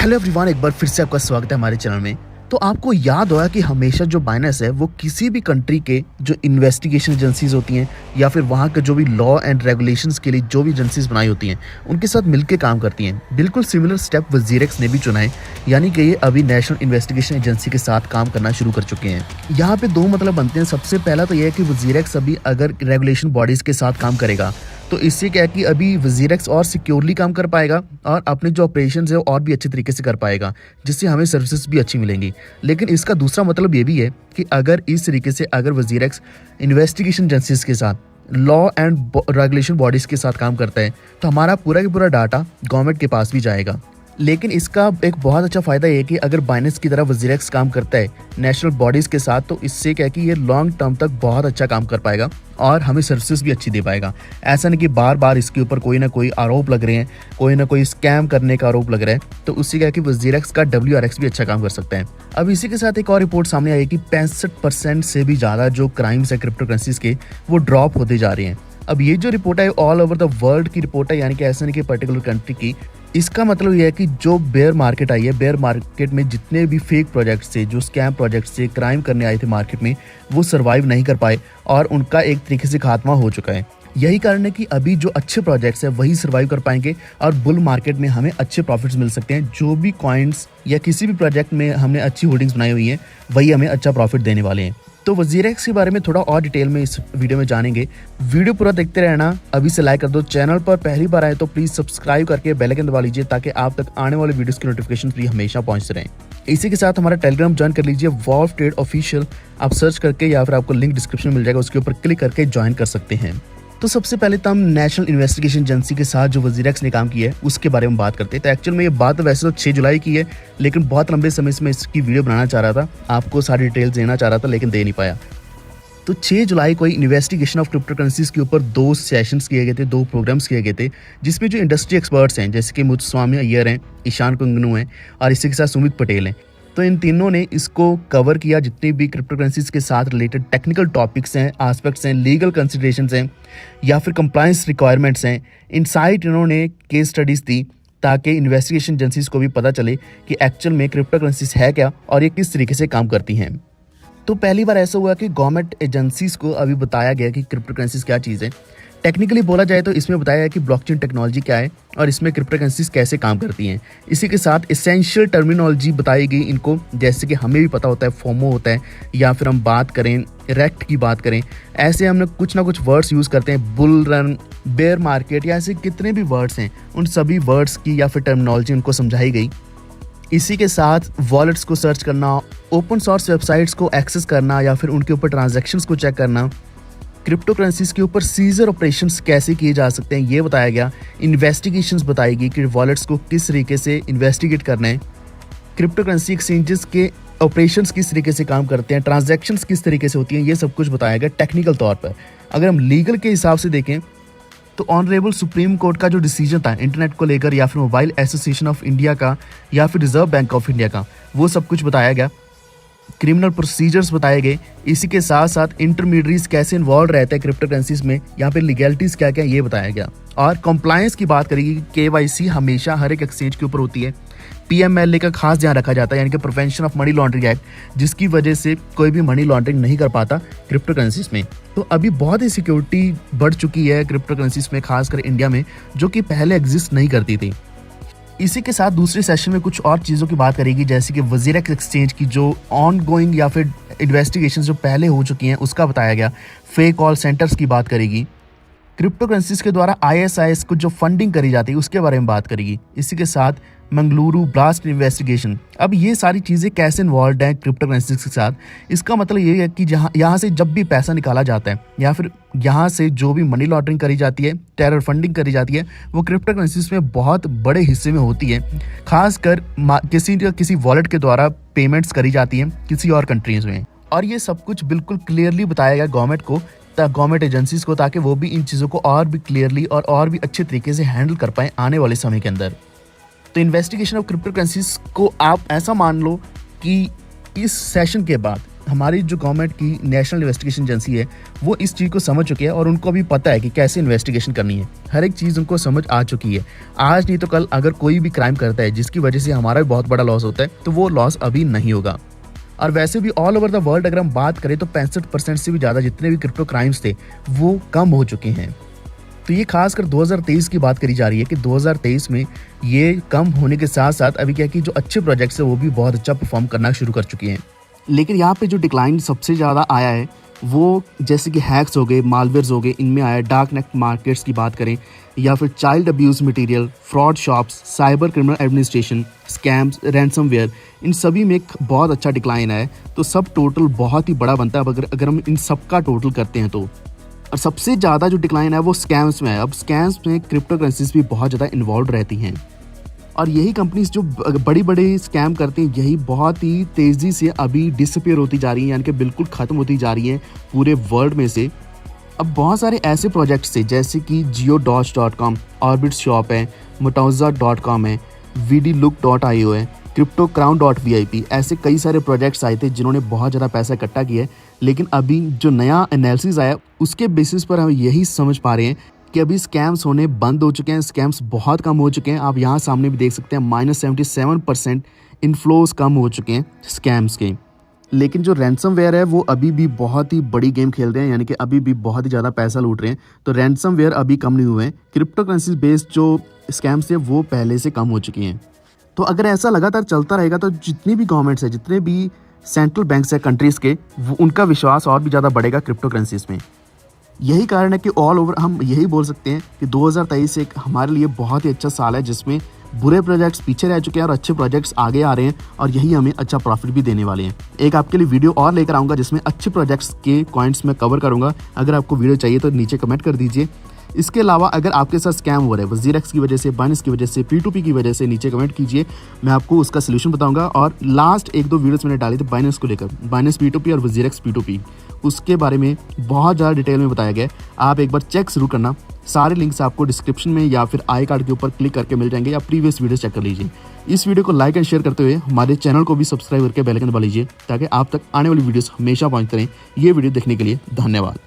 Hello everyone, एक बार फिर से आपका स्वागत है हमारे चैनल में। तो आपको याद होगा कि हमेशा जो बाइनेंस है वो किसी भी कंट्री के जो इन्वेस्टिगेशन एजेंसीज होती हैं या फिर वहाँ के जो भी लॉ एंड रेगुलेशंस के लिए जो भी एजेंसीज बनाई होती हैं उनके साथ मिलकर काम करती हैं। बिल्कुल सिमिलर स्टेप वजीरेक्स ने भी चुना है, यानी कि ये अभी नेशनल इन्वेस्टिगेशन एजेंसी के साथ काम करना शुरू कर चुके हैं। यहाँ पे दो मतलब बनते हैं। सबसे पहला तो यह है कि वजीरेक्स अभी अगर रेगुलेशन बॉडीज के साथ काम करेगा तो इससे क्या है कि अभी वजीरेक्स और सिक्योरली काम कर पाएगा और अपने जो ऑपरेशंस है वो और भी अच्छे तरीके से कर पाएगा, जिससे हमें सर्विसेज भी अच्छी मिलेंगी। लेकिन इसका दूसरा मतलब ये भी है कि अगर इस तरीके से अगर वजीरेक्स इन्वेस्टिगेशन एजेंसीज के साथ लॉ एंड रेगुलेशन बॉडीज के साथ काम करता है तो हमारा पूरा का पूरा डाटा गवर्नमेंट के पास भी जाएगा। लेकिन इसका एक बहुत अच्छा फ़ायदा ये है कि अगर बाइनेंस की तरह वजीरेक्स काम करता है नेशनल बॉडीज़ के साथ तो इससे क्या है कि ये लॉन्ग टर्म तक बहुत अच्छा काम कर पाएगा और हमें सर्विसेज भी अच्छी दे पाएगा। ऐसा नहीं कि बार बार इसके ऊपर कोई ना कोई आरोप लग रहे हैं, कोई ना कोई स्कैम करने का आरोप लग रहा है, तो उससे क्या है कि वजीरेक्स का WRX भी अच्छा काम कर सकता है। अब इसी के साथ एक और रिपोर्ट सामने आई कि 65% से भी ज़्यादा जो क्राइम्स है क्रिप्टो करेंसीज के वो ड्रॉप होते जा रहे हैं। अब ये जो रिपोर्ट है ऑल ओवर द वर्ल्ड की रिपोर्ट है, यानी कि ऐसा नहीं कि पर्टिकुलर कंट्री की। इसका मतलब यह है कि जो बेयर मार्केट आई है, बेयर मार्केट में जितने भी फेक प्रोजेक्ट्स थे, जो स्कैम प्रोजेक्ट्स थे, क्राइम करने आए थे मार्केट में, वो सर्वाइव नहीं कर पाए और उनका एक तरीके से खात्मा हो चुका है। यही कारण है कि अभी जो अच्छे प्रोजेक्ट्स हैं वही सर्वाइव कर पाएंगे और बुल मार्केट में हमें अच्छे प्रॉफिट्स मिल सकते हैं। जो भी कॉइन्स या किसी भी प्रोजेक्ट में हमने अच्छी होल्डिंग्स बनाई हुई हैं वही हमें अच्छा प्रॉफिट देने वाले हैं। तो वजीरेक्स के बारे में थोड़ा और डिटेल में इस वीडियो में जानेंगे। वीडियो पूरा देखते रहना। अभी से लाइक कर दो। चैनल पर पहली बार आए तो प्लीज सब्सक्राइब करके बेल आइकन दबा लीजिए ताकि आप तक आने वाले वीडियोस की नोटिफिकेशन भी हमेशा पहुंचते रहें। इसी के साथ हमारा टेलीग्राम ज्वाइन कर लीजिए, वॉल्व ट्रेड ऑफिशियल। आप सर्च करके या फिर आपको लिंक डिस्क्रिप्शन में मिल जाएगा, उसके ऊपर क्लिक करके ज्वाइन कर सकते हैं। तो सबसे पहले तो हम नेशनल इन्वेस्टिगेशन एजेंसी के साथ जो वजीरेक्स ने काम किया है उसके बारे में बात करते हैं। तो एक्चुअल में ये बात वैसे तो 6 जुलाई की है, लेकिन बहुत लंबे समय से मैं इसकी वीडियो बनाना चाह रहा था, आपको सारी डिटेल्स देना चाह रहा था लेकिन दे नहीं पाया। तो 6 जुलाई को इन्वेस्टिगेशन ऑफ क्रिप्टो करेंसीज के ऊपर 2 सेशंस किए गए थे, 2 प्रोग्राम्स किए गए थे, जिसमें जो इंडस्ट्री एक्सपर्ट्स हैं जैसे कि मुथुस्वामी अय्यर हैं, ईशान कुंगनू हैं और इसी के साथ सुमित पटेल हैं। तो इन तीनों ने इसको कवर किया, जितनी भी क्रिप्टो करेंसीज के साथ रिलेटेड टेक्निकल टॉपिक्स हैं, एस्पेक्ट्स हैं, लीगल कंसिडरेशंस हैं या फिर कंप्लायंस रिक्वायरमेंट्स हैं। इनसाइट इन्होंने केस स्टडीज़ दी ताकि इन्वेस्टिगेशन एजेंसीज को भी पता चले कि एक्चुअल में क्रिप्टो करेंसीज है क्या और ये किस तरीके से काम करती हैं। तो पहली बार ऐसा हुआ कि गवर्नमेंट एजेंसीज को अभी बताया गया कि क्रिप्टो करेंसीज क्या चीज़ है। टेक्निकली बोला जाए तो इसमें बताया गया कि ब्लॉकचेन टेक्नोलॉजी क्या है और इसमें क्रिप्टो करेंसीज कैसे काम करती हैं। इसी के साथ एसेंशियल टर्मिनोलॉजी बताई गई इनको, जैसे कि हमें भी पता होता है फोमो होता है, या फिर हम बात करें रेक्ट की बात करें, ऐसे हमने कुछ ना कुछ वर्ड्स यूज़ करते हैं, बुल रन, बेयर मार्केट या ऐसे कितने भी वर्ड्स हैं, उन सभी वर्ड्स की या फिर टर्मिनोलॉजी उनको समझाई गई। इसी के साथ वॉलेट्स को सर्च करना, ओपन सोर्स वेबसाइट्स को एक्सेस करना या फिर उनके ऊपर ट्रांजैक्शंस को चेक करना, क्रिप्टो करेंसीज के ऊपर सीजर ऑपरेशंस कैसे किए जा सकते हैं ये बताया गया। इन्वेस्टिगेशंस बताएगी कि वॉलेट्स को किस तरीके से इन्वेस्टिगेट करना है, क्रिप्टो करेंसी एक्सचेंजेस के ऑपरेशंस किस तरीके से काम करते हैं, ट्रांजैक्शंस किस तरीके से होती हैं, ये सब कुछ बताया गया टेक्निकल तौर पर। अगर हम लीगल के हिसाब से देखें तो ऑनरेबल सुप्रीम कोर्ट का जो डिसीजन था इंटरनेट को लेकर या फिर मोबाइल एसोसिएशन ऑफ इंडिया का या फिर रिजर्व बैंक ऑफ इंडिया का, वो सब कुछ बताया गया। क्रिमिनल प्रोसीजर्स बताए गए। इसी के साथ साथ इंटरमीडियरीज कैसे इन्वॉल्व रहते हैं क्रिप्टो करेंसीज में, यहाँ पे लीगैलिटीज़ क्या क्या ये बताया गया। और कंप्लायंस की बात करेगी कि KYC हमेशा हर एक एक्सचेंज के ऊपर होती है। PMLA का खास ध्यान रखा जाता है, यानी कि prevention of money laundering act, जिसकी वजह से कोई भी मनी लॉन्ड्रिंग नहीं कर पाता क्रिप्टो करेंसीज में। तो अभी बहुत ही सिक्योरिटी बढ़ चुकी है क्रिप्टो करेंसीज में, खासकर इंडिया में, जो कि पहले एग्जिस्ट नहीं करती थी। इसी के साथ दूसरे सेशन में कुछ और चीज़ों की बात करेगी, जैसे कि वजीरेक्स एक्सचेंज की जो ऑन गोइंग या फिर इन्वेस्टिगेशन जो पहले हो चुकी हैं उसका बताया गया। फेक कॉल सेंटर्स की बात करेगी। क्रिप्टो करेंसीज के द्वारा ISIS को जो फंडिंग करी जाती है उसके बारे में बात करेगी। इसी के साथ मंगलुरु ब्लास्ट इन्वेस्टिगेशन। अब ये सारी चीज़ें कैसे इन्वॉल्व हैं क्रिप्टो करेंसीज के साथ, इसका मतलब ये है कि यहाँ से जब भी पैसा निकाला जाता है या फिर यहाँ से जो भी मनी लॉन्ड्रिंग करी जाती है, टेरर फंडिंग करी जाती है, वो क्रिप्टो करेंसीज में बहुत बड़े हिस्से में होती है। खासकर किसी वॉलेट के द्वारा पेमेंट्स करी जाती हैं किसी और कंट्रीज में। और ये सब कुछ बिल्कुल क्लियरली बताया गया गवर्नमेंट एजेंसीज को, ताकि वो भी इन चीज़ों को और भी क्लियरली और भी अच्छे तरीके से हैंडल कर पाएँ आने वाले समय के अंदर। तो इन्वेस्टिगेशन ऑफ क्रिप्टो करेंसीज को आप ऐसा मान लो कि इस सेशन के बाद हमारी जो गवर्नमेंट की नेशनल इन्वेस्टिगेशन एजेंसी है वो इस चीज़ को समझ चुकी है और उनको भी पता है कि कैसे इन्वेस्टिगेशन करनी है। हर एक चीज़ उनको समझ आ चुकी है। आज नहीं तो कल अगर कोई भी क्राइम करता है जिसकी वजह से हमारा भी बहुत बड़ा लॉस होता है, तो वो लॉस अभी नहीं होगा। और वैसे भी ऑल ओवर द वर्ल्ड अगर हम बात करें तो 65% से भी ज़्यादा जितने भी क्रिप्टो क्राइम्स थे वो कम हो चुके हैं। तो ये खासकर 2023 की बात करी जा रही है कि 2023 में ये कम होने के साथ साथ अभी क्या कि जो अच्छे प्रोजेक्ट्स है वो भी बहुत अच्छा परफॉर्म करना शुरू कर चुके हैं। लेकिन यहाँ पे जो डिक्लाइन सबसे ज़्यादा आया है वो जैसे कि हैक्स हो गए, मालवेयर्स हो गए, इनमें आया। डार्क नेट मार्केट्स की बात करें या फिर child abuse material, fraud shops, cyber criminal administration, scams, ransomware, इन सभी में एक बहुत अच्छा डिक्लाइन आया है। तो सब टोटल बहुत ही बड़ा बनता है अगर हम इन सब का टोटल करते हैं तो। और सबसे ज़्यादा जो डिक्लाइन है वो स्कैम्स में है। अब स्कैम्स में क्रिप्टो करेंसीज भी बहुत ज़्यादा इन्वॉल्व रहती हैं और यही कंपनीज जो बड़ी बड़ी स्कैम करती हैं यही बहुत ही तेज़ी से अभी डिसअपीयर होती जा रही हैं, यानी कि बिल्कुल ख़त्म होती जा रही हैं पूरे वर्ल्ड में से। अब बहुत सारे ऐसे प्रोजेक्ट्स थे जैसे कि geodots.com, ऑर्बिट शॉप है, motaza.com है, vdlook.io है, cryptocrown.vip, ऐसे कई सारे प्रोजेक्ट्स आए थे जिन्होंने बहुत ज़्यादा पैसा इकट्ठा किया है। लेकिन अभी जो नया एनालिसिस आया उसके बेसिस पर हम यही समझ पा रहे हैं कि अभी स्कैम्स होने बंद हो चुके हैं, स्कैम्स बहुत कम हो चुके हैं। आप यहाँ सामने भी देख सकते हैं -77% इनफ्लोज कम हो चुके हैं स्कैम्स के। लेकिन जो रैंसमवेयर है वो अभी भी बहुत ही बड़ी गेम खेल रहे हैं, यानी कि अभी भी बहुत ही ज़्यादा पैसा लूट रहे हैं। तो रैंसमवेयर अभी कम नहीं हुए हैं। क्रिप्टो करेंसी बेस्ड जो स्कैम्स थे वो पहले से कम हो चुकी हैं। तो अगर ऐसा लगातार चलता रहेगा तो जितनी भी गवर्नमेंट्स है, जितने भी सेंट्रल बैंक्स है कंट्रीज़ के, उनका विश्वास और भी ज़्यादा बढ़ेगा क्रिप्टो करेंसीज में। यही कारण है कि ऑल ओवर हम यही बोल सकते हैं कि 2023 एक हमारे लिए बहुत ही अच्छा साल है जिसमें बुरे प्रोजेक्ट्स पीछे रह चुके हैं और अच्छे प्रोजेक्ट्स आगे आ रहे हैं और यही हमें अच्छा प्रॉफिट भी देने वाले हैं। एक आपके लिए वीडियो और लेकर आऊँगा जिसमें अच्छे प्रोजेक्ट्स के पॉइंट्स मैं कवर करूँगा। अगर आपको वीडियो चाहिए तो नीचे कमेंट कर दीजिए। इसके अलावा अगर आपके साथ स्कैम हो रहा है वज़ीरक्स की वजह से, बाइनेंस की वजह से, P2P की वजह से, नीचे कमेंट कीजिए, मैं आपको उसका सलूशन बताऊंगा। और लास्ट 1-2 वीडियोस मैंने डाली थी बाइनेंस को लेकर, बाइनेंस P2P और वज़ीरक्स P2P, उसके बारे में बहुत ज़्यादा डिटेल में बताया गया है। आप एक बार चेक जरूर करना। सारे लिंक्स आपको डिस्क्रिप्शन में या फिर आई कार्ड के ऊपर क्लिक करके मिल जाएंगे या प्रीवियस वीडियो चेक कर लीजिए। इस वीडियो को लाइक एंड शेयर करते हुए हमारे चैनल को भी सब्सक्राइब करके बेल आइकन दबा लीजिए ताकि आप तक आने वाली वीडियोस हमेशा पहुंचते रहें। ये वीडियो देखने के लिए धन्यवाद।